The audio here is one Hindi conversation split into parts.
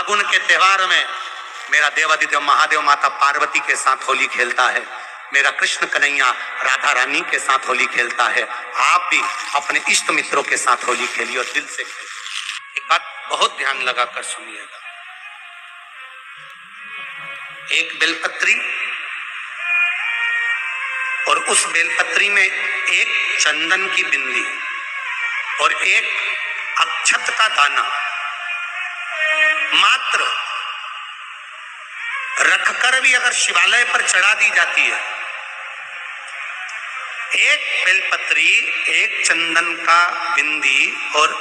फागुन के त्योहार में मेरा देवादिदेव महादेव माता पार्वती के साथ होली खेलता है, मेरा कृष्ण कन्हैया राधा रानी के साथ होली खेलता है। आप भी अपने इष्ट मित्रों के साथ होली खेलिए और दिल से खेलिए। एक बात बहुत ध्यान लगाकर सुनिएगा, एक बेलपत्री और उस बेलपत्री में एक चंदन की बिंदी और एक अक्षत का दाना मात्र रखकर भी अगर शिवालय पर चढ़ा दी जाती है, एक बेलपत्री, एक चंदन का बिंदी और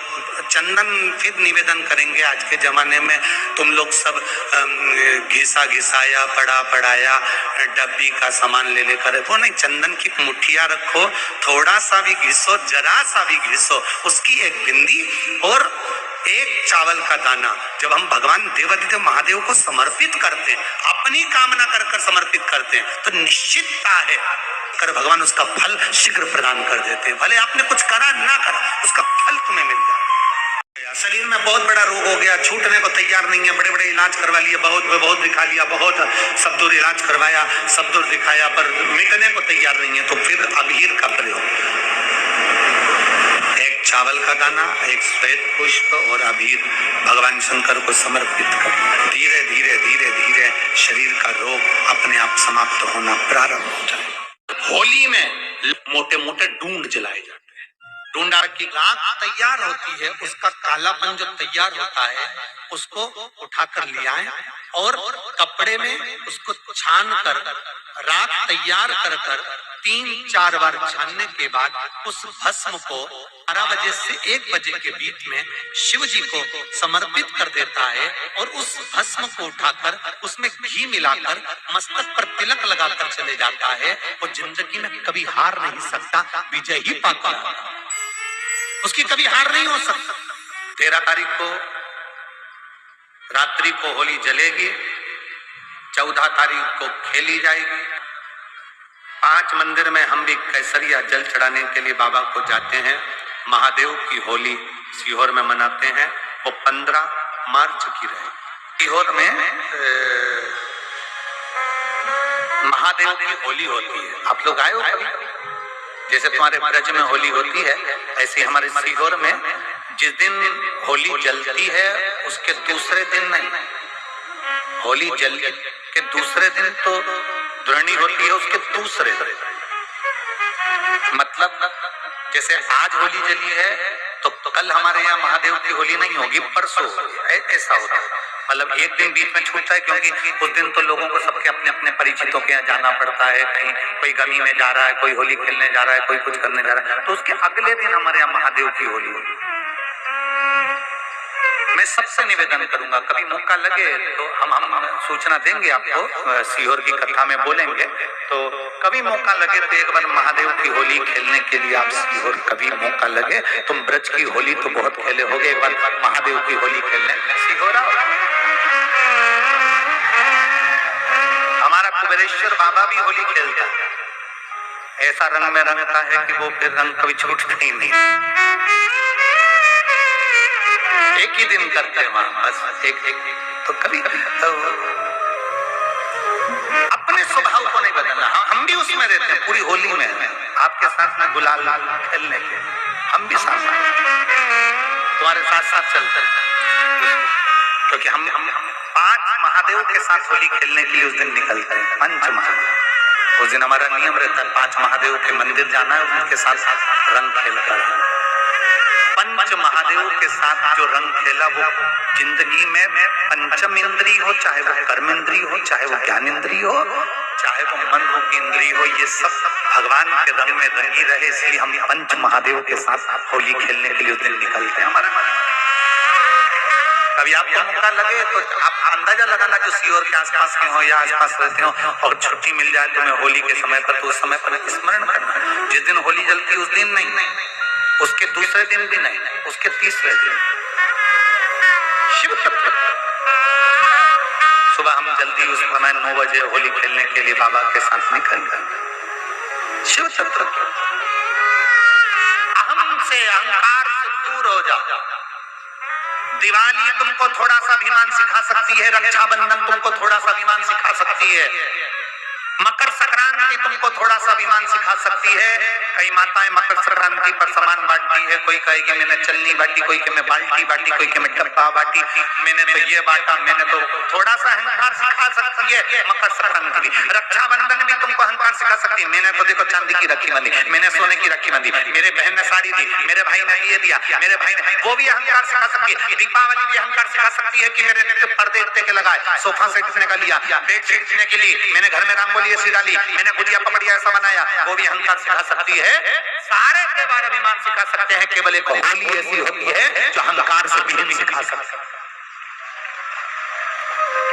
चंदन फिर निवेदन करेंगे। आज के जमाने में तुम लोग सब घिसा घिसाया पड़ा पड़ाया डब्बी का सामान ले लेकर, वो नहीं, चंदन की मुठिया रखो, थोड़ा सा भी घिसो, जरा सा भी घिसो, उसकी एक बिंदी और एक चावल का दाना जब हम भगवान देवादिदेव महादेव को समर्पित करते हैं, अपनी कामना कर कर समर्पित करते हैं, तो निश्चितता है कर भगवान उसका फल शीघ्र प्रदान कर देते हैं। भले आपने कुछ करा ना करा, उसका फल तुम्हें मिल जाए। शरीर में बहुत बड़ा रोग हो गया, छूटने को तैयार नहीं है, बड़े बड़े इलाज करवा लिए, बहुत दिखा लिया, बहुत सब दूर इलाज करवाया, सब दूर दिखाया, पर मिटने को तैयार नहीं है, तो फिर अबीर का प्रयोग, एक चावल का दाना, एक श्वेत पुष्प और अबीर भगवान शंकर को समर्पित कर धीरे धीरे धीरे धीरे शरीर का रोग अपने आप समाप्त होना प्रारंभ हो जाए। होली में मोटे मोटे डूंड जलाए जाते हैं, डूंडा की राख तैयार होती है, उसका कालापन जो तैयार होता है उसको उठाकर ले आए और कपड़े में उसको छान कर राख तैयार कर 3-4 बार छानने के बाद उस भस्म को 12 बजे से 1 बजे के बीच में शिव जी को समर्पित कर देता है और उस भस्म को उठाकर उसमें घी मिलाकर मस्तक पर तिलक लगाकर चले जाता है। वो जिंदगी में कभी हार नहीं सकता, विजय ही पाता है, उसकी कभी हार नहीं हो सकता। 13 तारीख को रात्रि को होली जलेगी, 14 तारीख को खेली जाएगी। 5 मंदिर में हम भी केसरिया जल चढ़ाने के लिए बाबा को जाते हैं। महादेव की होली सीहोर में मनाते हैं, वो 15 मार्च की रहेगी। सीहोर में महादेव की होली होती है, आप लोग आए हो कभी? जैसे तुम्हारे ब्रज में होली होती है, ऐसे हमारे सीहोर में जिस दिन होली जलती है उसके दूसरे दिन नहीं, होली जल के दूसरे दिन तो द्रोणी होती है, उसके दूसरे दिन, मतलब जैसे आज होली जली है तो कल हमारे यहाँ महादेव की होली नहीं होगी, परसों ऐसा होता है। मतलब एक दिन बीच में छूटता है, क्योंकि उस दिन तो लोगों को सबके अपने अपने परिचितों के यहाँ जाना पड़ता है, कहीं कोई गमी में जा रहा है, कोई होली खेलने जा रहा है, कोई कुछ करने जा रहा है, तो उसके अगले दिन हमारे यहाँ महादेव की होली होगी। मैं सबसे निवेदन करूंगा, कभी मौका लगे तो हम सूचना देंगे आपको, सीहोर की कथा में बोलेंगे, तो कभी मौका लगे तो एक बार महादेव की होली खेलने के लिए आप सीहोर कभी मौका लगे, तुम ब्रज की होली तो बहुत खेले होगे, एक बार महादेव की होली खेलने सीहोर आओ। हमारा कुबेरेश्वर बाबा भी होली खेलता है, ऐसा रंग में रंगता है कि वो फिर रंग कभी छूटता ही नहीं। एक ही दिन करते हैं वहां, बस एक तो कभी अपने स्वभाव को नहीं बदलना। हम भी उसमें रहते हैं, पूरी होली में आपके साथ में गुलाल खेलने के, हम भी साथ तुम्हारे साथ साथ चलते हैं, क्योंकि हम 5 महादेव के साथ होली खेलने के लिए उस दिन निकलते हैं। 5 महादेव, उस दिन हमारा नियम रहता है 5 महादेव के मंदिर जाना है, उनके साथ रंग खेलकर। 5 महादेव के साथ जो रंग खेला वो जिंदगी में पंचम इंद्री हो, चाहे वो कर्म इंद्री हो, चाहे वो ज्ञान इंद्री हो, चाहे वो मन रूपी इंद्री हो, ये सब भगवान के रंग में रंगी रहे, इसलिए हम 5 महादेव के साथ होली खेलने के लिए उस दिन निकलते हैं। हमारे कभी आपको मौका लगे तो आप अंदाजा लगाना, जो सीहोर के आसपास के हो या आसपास रहते हो और छुट्टी मिल जाए तुम्हें होली के समय पर, तो उस समय पर स्मरण करना, जिस दिन होली जलती उस दिन नहीं, उसके दूसरे दिन भी नहीं, उसके तीसरे दिन शिव तत्व। सुबह हम जल्दी उस समय 9 बजे होली खेलने के लिए बाबा के साथ निकल गए। शिव तत्व, अहम से, अहंकार से दूर हो जाओ, दिवाली तुमको थोड़ा सा अभिमान सिखा सकती है, रक्षाबंधन तुमको थोड़ा सा अभिमान सिखा सकती है, मकर संक्रांति तुमको थोड़ा सा अभिमान सिखा सकती है। कई माताएं मकर संक्रांति पर सामान बांटती है, कोई कहेगी मैंने चलनी बांटी, कोई के मैं बाल्टी बांटी, कोई के मैं डब्बा बांटी, मैंने तो ये बांटा, मैंने तो थोड़ा सा अहंकार सिखा सकती है मकर संक्रांति भी। रक्षाबंधन भी तुमको अहंकार सिखा सकती है, मैंने तो देखो चांदी की राखी बांधी, मैंने सोने की राखी बांधी, मेरे बहन ने साड़ी दी, मेरे भाई ने ये दिया, मेरे भाई ने, वो भी अहंकार सिखा सकती है। दीपावली भी अहंकार सिखा सकती है कि मेरे ने पर्दे इतने के लगाए, सोफा सेट इतने का लिया, बेडशीट इतने के लिए, मैंने घर में रंगोली ऐसी डाली, मैंने गुड़िया पपड़िया ऐसा बनाया, वो भी अहंकार सिखा सकती है। सारे त्योहार अभिमान सिखा सकते हैं, केवल एक होली ऐसी होती है जो अहंकार से विहीन सिखा सकती है।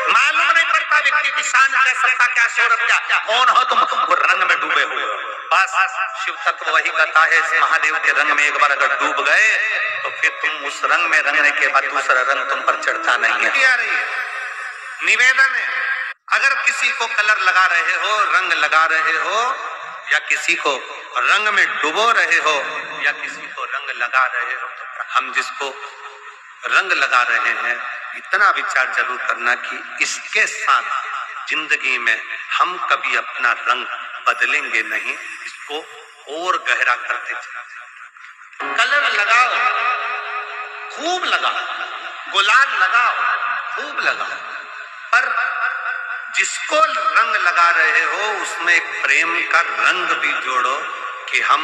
मालूम नहीं पड़ता व्यक्ति की शान क्या, सत्ता क्या, शौहरत क्या, कौन हो तुम, वो रंग में डूबे हुए हो। बस शिव तत्व वही कहता है, इस महादेव के रंग में एक बार अगर डूब गए तो फिर तुम उस रंग में रंगने के बाद दूसरा रंग तुम पर चढ़ता नहीं है। निवेदन है, अगर किसी को कलर लगा रहे हो, रंग लगा रहे हो, या किसी को रंग में डुबो रहे हो, या किसी को रंग लगा रहे हो, तो हम जिसको रंग लगा रहे हैं इतना विचार जरूर करना कि इसके साथ जिंदगी में हम कभी अपना रंग बदलेंगे नहीं, इसको और गहरा करते चलें। कलर लगाओ, खूब लगाओ, गुलाल लगाओ, खूब लगाओ, पर जिसको रंग लगा रहे हो उसमें एक प्रेम का रंग भी जोड़ो कि हम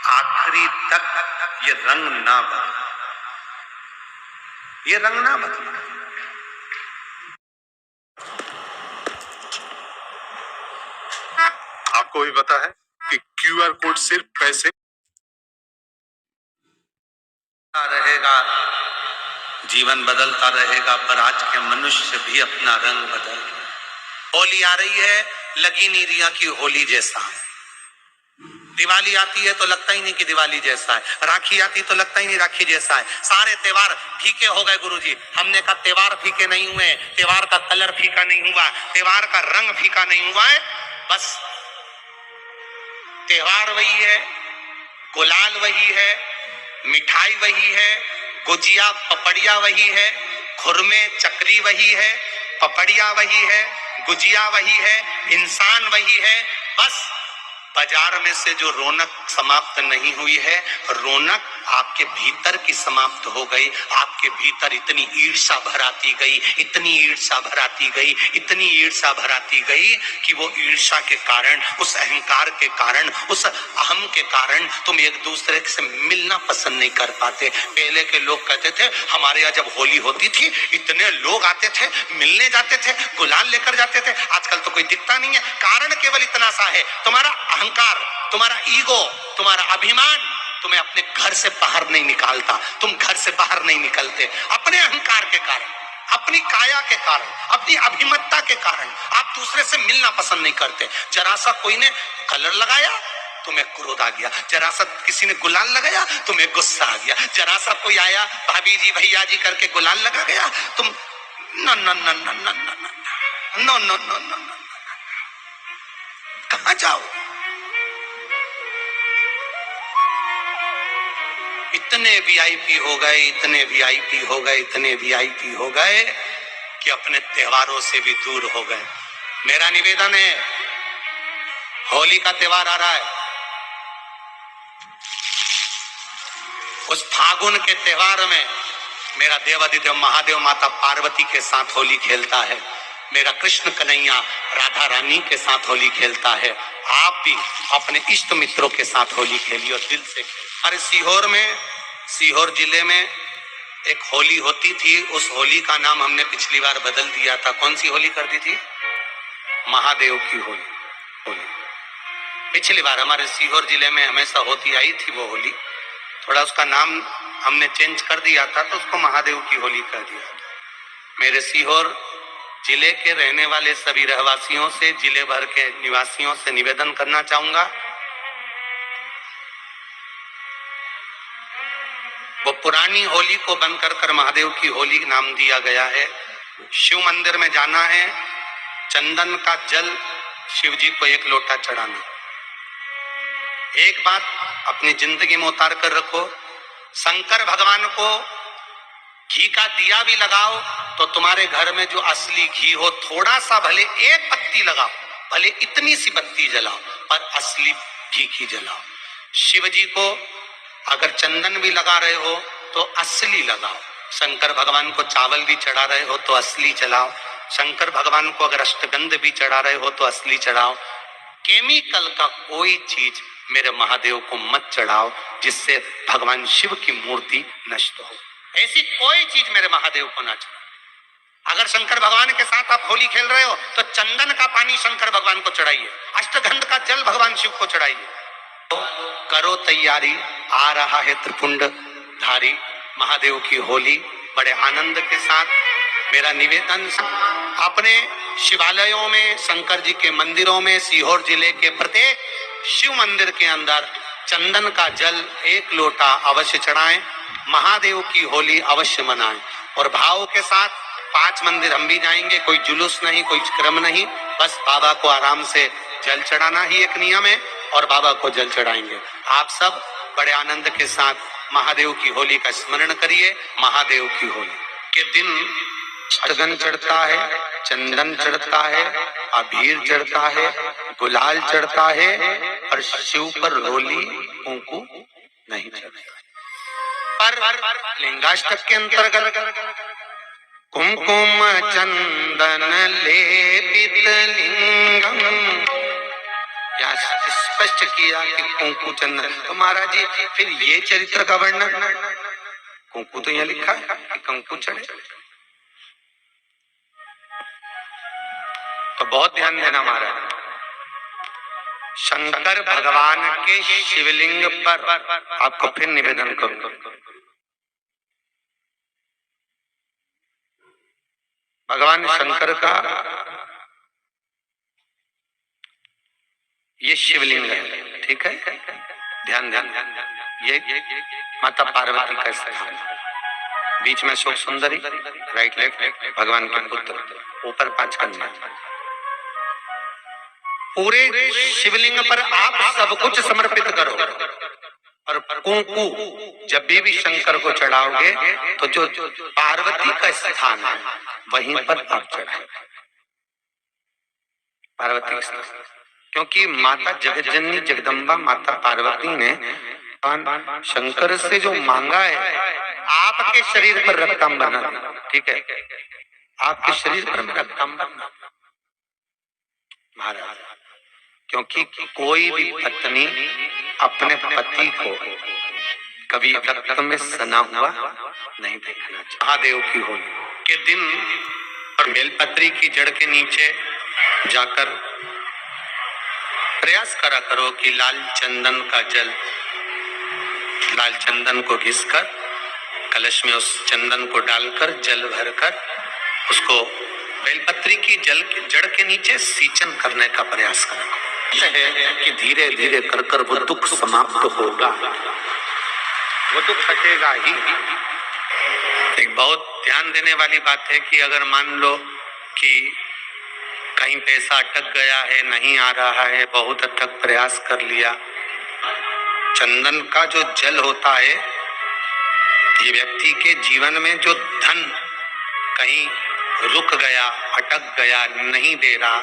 आखिरी तक ये रंग ना बदले, ये रंग ना बदले। आपको भी पता है कि क्यूआर कोड सिर्फ पैसे रहेगा, जीवन बदलता रहेगा, पर आज के मनुष्य भी अपना रंग बदल। होली आ रही है, लगी नहीं रिया की होली जैसा है। दिवाली आती है तो लगता ही नहीं कि दिवाली जैसा है, राखी आती तो लगता ही नहीं राखी जैसा है। सारे त्योहार फीके हो गए गुरुजी। हमने कहा त्योहार फीके नहीं हुए, त्योहार का कलर फीका नहीं हुआ, त्योहार का रंग फीका नहीं हुआ है, बस त्योहार वही है, गुलाल वही है, मिठाई वही है, गुजिया पपड़िया वही है, खुरमे चकरी वही है, पपड़िया वही है, गुजिया वही है, इंसान वही है। बस बाजार में से जो रौनक समाप्त नहीं हुई है, रौनक आपके भीतर की समाप्त हो गई। आपके भीतर इतनी ईर्ष्या भराती गई, इतनी ईर्ष्या भराती गई, इतनी ईर्ष्या भराती गई कि वो ईर्ष्या के कारण, उस अहंकार के कारण, उस अहम के कारण तुम एक दूसरे से मिलना पसंद नहीं कर पाते। पहले के लोग कहते थे हमारे यहाँ जब होली होती थी इतने लोग आते थे, मिलने जाते थे, गुलाल लेकर जाते थे। आजकल तो कोई दिखता नहीं है। कारण केवल इतना सा है, तुम्हारा अहंकार, तुम्हारा ईगो, तुम्हारा अभिमान तुम्हें अपने घर से बाहर नहीं निकालता। तुम घर से बाहर नहीं निकलते अपने अहंकार के कारण, अपनी काया के कारण, अपनी अभिमतता के कारण। आप दूसरे से मिलना पसंद नहीं करते। जरा सा कोई ने कलर लगाया तुम्हें क्रोध आ गया, जरा सा किसी ने गुलाल लगाया तुम्हें गुस्सा आ गया, जरा सा कोई आया भाभी जी भैया जी करके गुलाल लगा गया, तुम no no no no no no no no no no, कहां जाओ? इतने वीआईपी हो गए, इतने वीआईपी हो गए, इतने वीआईपी हो गए कि अपने त्योहारों से भी दूर हो गए। मेरा निवेदन है, होली का त्योहार आ रहा है, उस फागुन के त्योहार में मेरा देवादिदेव महादेव माता पार्वती के साथ होली खेलता है, मेरा कृष्ण कन्हैया राधा रानी के साथ होली खेलता है। आप भी अपने इष्ट मित्रों के साथ होली खेलिए और दिल से खेलिए। अरे सीहोर जिले में एक होली होती थी, उस होली का नाम हमने पिछली बार बदल दिया था। कौन सी होली कर दी थी? महादेव की होली। पिछली बार हमारे सीहोर जिले में हमेशा होती आई थी वो होली, थोड़ा उसका नाम हमने चेंज कर दिया था तो उसको महादेव की होली कर दिया था। मेरे सीहोर जिले के रहने वाले सभी रहवासियों से, जिले भर के निवासियों से निवेदन करना चाहूंगा, वो पुरानी होली को बंद कर महादेव की होली नाम दिया गया है। शिव मंदिर में जाना है, चंदन का जल शिव जी को 1 लोटा चढ़ाना। एक बात अपनी जिंदगी में उतार कर रखो, शंकर भगवान को घी का दिया भी लगाओ तो तुम्हारे घर में जो असली घी हो, थोड़ा सा भले एक पत्ती लगाओ, भले इतनी सी बत्ती जलाओ, पर असली घी की जलाओ। शिव जी को अगर चंदन भी लगा रहे हो तो असली लगाओ। शंकर भगवान को चावल भी चढ़ा रहे हो तो असली चढ़ाओ। शंकर भगवान को अगर अष्टगंध भी चढ़ा रहे हो तो असली चढ़ाओ। केमिकल का कोई चीज मेरे महादेव को मत चढ़ाओ जिससे भगवान शिव की मूर्ति नष्ट हो। ऐसी कोई चीज मेरे महादेव को ना चढ़ाओ। अगर शंकर भगवान के साथ आप होली खेल रहे हो तो चंदन का पानी शंकर भगवान को चढ़ाइए, अष्टगंध का जल भगवान शिव को चढ़ाइए। तो करो तैयारी, आ रहा है त्रिपुंड धारी महादेव की होली। बड़े आनंद के साथ मेरा निवेदन, अपने शिवालयों में, शंकर जी के मंदिरों में, सीहोर जिले के प्रत्येक शिव मंदिर के अंदर चंदन का जल 1 लोटा अवश्य चढ़ाएं। महादेव की होली अवश्य मनाएं और भाव के साथ 5 मंदिर हम भी जाएंगे। कोई जुलूस नहीं, कोई क्रम नहीं, बस बाबा को आराम से जल चढ़ाना ही एक नियम है और बाबा को जल चढ़ाएंगे। आप सब बड़े आनंद के साथ महादेव की होली का स्मरण करिए। महादेव की होली के दिन अष्टगन चढ़ता है, चंदन चढ़ता है, अबीर चढ़ता है, गुलाल चढ़ता है और शिव पर रोली कुंकु नहीं चढ़ता। पर लिंगाष्टक के अंतर्गत कुमकुम चंदन लेपित लिंगम, या स्पष्ट किया कि कुंकु चंदन। तो महाराज जी फिर ये चरित्र का वर्णन, कुंकु तो यहाँ लिखा है कि कुंकु चढ़े, तो बहुत ध्यान देना महाराज। शंकर भगवान के शिवलिंग पर आपको फिर निवेदन करूं, भगवान शंकर का ये शिवलिंग है, ठीक है, ध्यान देना। ये माता पार्वती का स्थान है, बीच में शोक सुंदरी, राइट लेफ्ट भगवान के पुत्र, ऊपर 5 कन्या। पूरे शिवलिंग पर आप सब कुछ समर्पित करो और कुंकु जब भी शंकर को चढ़ाओगे तो जो पार्वती का स्थान है वहीं पर आप चढ़ाओ, पार्वती का स्थान। क्योंकि माता जगज्जननी जगदम्बा माता पार्वती ने शंकर से जो मांगा है, आपके शरीर पर रक्तांबर बना, ठीक है, आपके शरीर पर रक्तांबर बना महाराज। क्योंकि कोई भी पत्नी अपने पति को कभी रक्त में सना हुआ नहीं देखना चाहिए। महादेव की होली के दिन और बेलपत्री की जड़ के नीचे जाकर प्रयास करा करो कि लाल चंदन का जल, लाल चंदन को घिसकर कलश में उस चंदन को डालकर जल भरकर उसको बेलपत्री की जड़ के नीचे सींचन करने का प्रयास करो। है कि धीरे धीरे कर कर वो दुख समाप्त होगा, वो दुख हटेगा ही। एक बहुत ध्यान देने वाली बात है कि अगर मान लो कि कहीं पैसा अटक गया है, नहीं आ रहा है, बहुत हद तक प्रयास कर लिया, चंदन का जो जल होता है ये व्यक्ति के जीवन में जो धन कहीं रुक गया, अटक गया, नहीं दे रहा,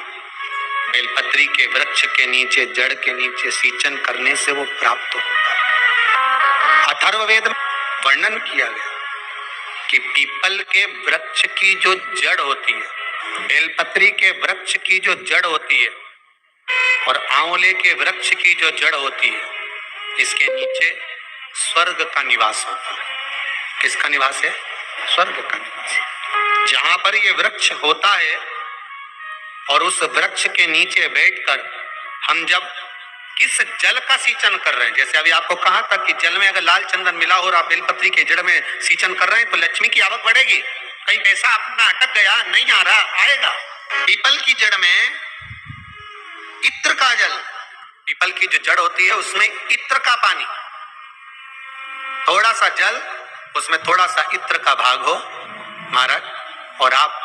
बेलपत्री के वृक्ष के नीचे, जड़ के नीचे सींचन करने से वो प्राप्त होता है। अथर्ववेद में वर्णन किया गया कि पीपल के वृक्ष की जो जड़ होती है, बेलपत्री के वृक्ष की जो जड़ होती है और आंवले के वृक्ष की जो जड़ होती है, इसके नीचे स्वर्ग का निवास होता है। किसका निवास है? स्वर्ग का निवास। जहां पर ये वृक्ष होता है और उस वृक्ष के नीचे बैठकर हम जब किस जल का सींचन कर रहे हैं, जैसे अभी आपको कहा था कि जल में अगर लाल चंदन मिला हो और आप बेलपत्री के जड़ में सींचन कर रहे हैं तो लक्ष्मी की आवक बढ़ेगी। कहीं पैसा अपना अटक गया, नहीं आ रहा, आएगा। पीपल की जड़ में इत्र का जल, पीपल की जो जड़ होती है उसमें इत्र का पानी, थोड़ा सा जल, उसमें थोड़ा सा इत्र का भाग हो महाराज, और आप